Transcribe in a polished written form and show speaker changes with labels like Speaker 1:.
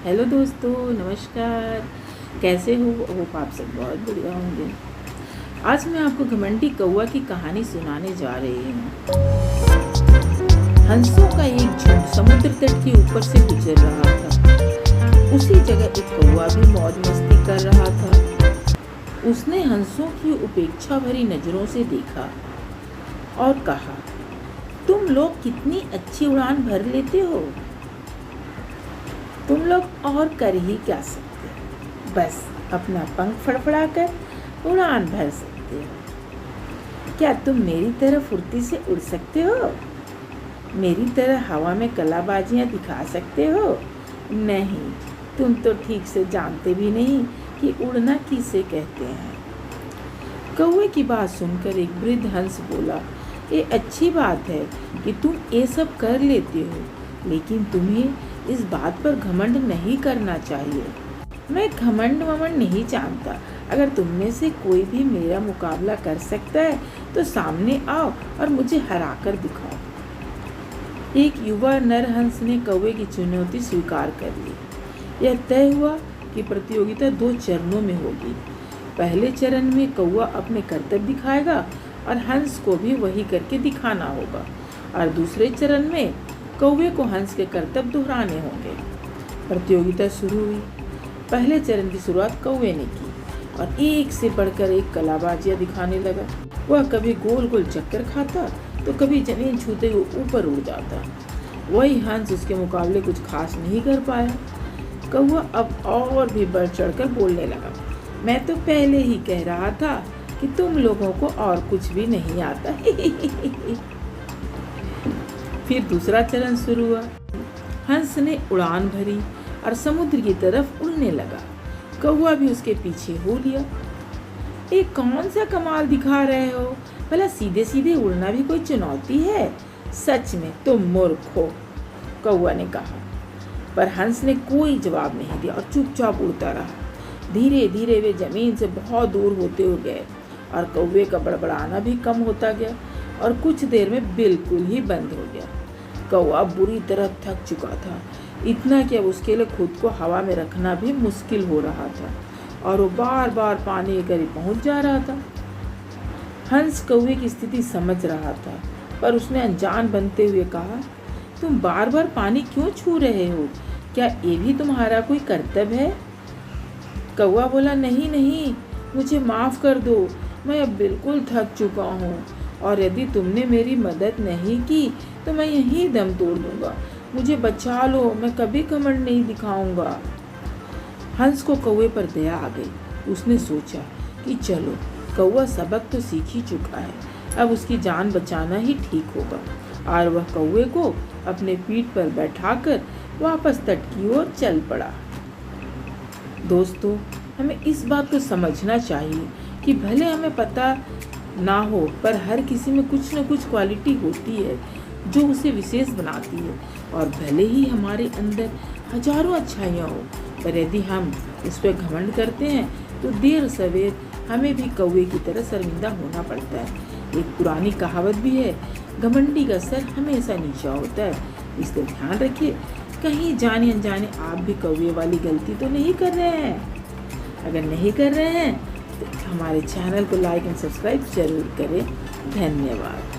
Speaker 1: Hello दोस्तों, नमस्कार। कैसे हो? होप आप सब बहुत बढ़िया होंगे। आज मैं आपको घमंडी कौवा की कहानी सुनाने जा रही हूँ। हंसों का एक झुंड समुद्र तट के ऊपर से गुजर रहा था। उसी जगह एक कौवा भी मौज मस्ती कर रहा था। उसने हंसों की उपेक्षा भरी नजरों से देखा और कहा, तुम लोग कितनी अच्छी उड़ान भर लेते हो। तुम लोग और कर ही क्या सकते हो, बस अपना पंख फड़फड़ाकर उड़ान भर सकते हो। क्या तुम मेरी तरह फुर्ती से उड़ सकते हो? मेरी तरह हवा में कलाबाजियां दिखा सकते हो? नहीं, तुम तो ठीक से जानते भी नहीं कि उड़ना किसे कहते हैं। कौवे की बात सुनकर एक वृद्ध हंस बोला, ये अच्छी बात है कि तुम ये सब कर लेते हो, लेकिन तुम्हें इस बात पर घमंड नहीं करना चाहिए। मैं घमंड वमंड नहीं जानता। अगर तुम में से कोई भी मेरा मुकाबला कर सकता है तो सामने आओ और मुझे हरा कर दिखाओ। एक युवा नर हंस ने कौवे की चुनौती स्वीकार कर ली। यह तय हुआ कि प्रतियोगिता 2 चरणों में होगी। पहले चरण में कौवा अपने करतब दिखाएगा और हंस को भी वही करके दिखाना होगा, और दूसरे चरण में कौवे को हंस के करतब दोहराने होंगे। प्रतियोगिता शुरू हुई। पहले चरण की शुरुआत कौवे ने की और एक से बढ़कर एक कलाबाजियां दिखाने लगा। वह कभी गोल गोल चक्कर खाता तो कभी जमीन छूते हुए ऊपर उड़ जाता। वही हंस उसके मुकाबले कुछ खास नहीं कर पाया। कौवा अब और भी बढ़ चढ़कर बोलने लगा, मैं तो पहले ही कह रहा था कि तुम लोगों को और कुछ भी नहीं आता। फिर दूसरा चरण शुरू हुआ। हंस ने उड़ान भरी और समुद्र की तरफ उड़ने लगा। कौवा भी उसके पीछे हो लिया। ये कौन सा कमाल दिखा रहे हो? भला सीधे सीधे उड़ना भी कोई चुनौती है? सच में तुम मूर्ख हो, कौवा ने कहा। पर हंस ने कोई जवाब नहीं दिया और चुपचाप उड़ता रहा। धीरे धीरे वे जमीन से बहुत दूर होते हो गए और कौवे का बड़बड़ाना भी कम होता गया और कुछ देर में बिल्कुल ही बंद हो गया। कौवा बुरी तरह थक चुका था, इतना कि अब उसके लिए खुद को हवा में रखना भी मुश्किल हो रहा था और वो बार बार पानी के करीब पहुंच जा रहा था। हंस कौवे की स्थिति समझ रहा था, पर उसने अनजान बनते हुए कहा, तुम बार बार पानी क्यों छू रहे हो? क्या ये भी तुम्हारा कोई कर्तव्य है? कौवा बोला, नहीं नहीं, मुझे माफ़ कर दो, मैं अब बिल्कुल थक चुका हूँ और यदि तुमने मेरी मदद नहीं की तो मैं यहीं दम तोड़ दूंगा। मुझे बचा लो, मैं कभी घमंड नहीं दिखाऊंगा। हंस को कौवे पर दया आ गई। उसने सोचा कि चलो, कौवा सबक तो सीख ही चुका है, अब उसकी जान बचाना ही ठीक होगा, और वह कौवे को अपने पीठ पर बैठाकर वापस तट की ओर चल पड़ा। दोस्तों, हमें इस बात को समझना चाहिए कि भले हमें पता ना हो, पर हर किसी में कुछ न कुछ क्वालिटी होती है जो उसे विशेष बनाती है, और भले ही हमारे अंदर हजारों अच्छाइयाँ हो, पर यदि हम इस पर घमंड करते हैं तो देर सवेर हमें भी कौवे की तरह शर्मिंदा होना पड़ता है। एक पुरानी कहावत भी है, घमंडी का सर हमेशा नीचा होता है। इसलिए ध्यान रखिए, कहीं जाने अनजाने आप भी कौवे वाली गलती तो नहीं कर रहे हैं। अगर नहीं कर रहे हैं तो हमारे चैनल को लाइक एंड सब्सक्राइब जरूर करें। धन्यवाद।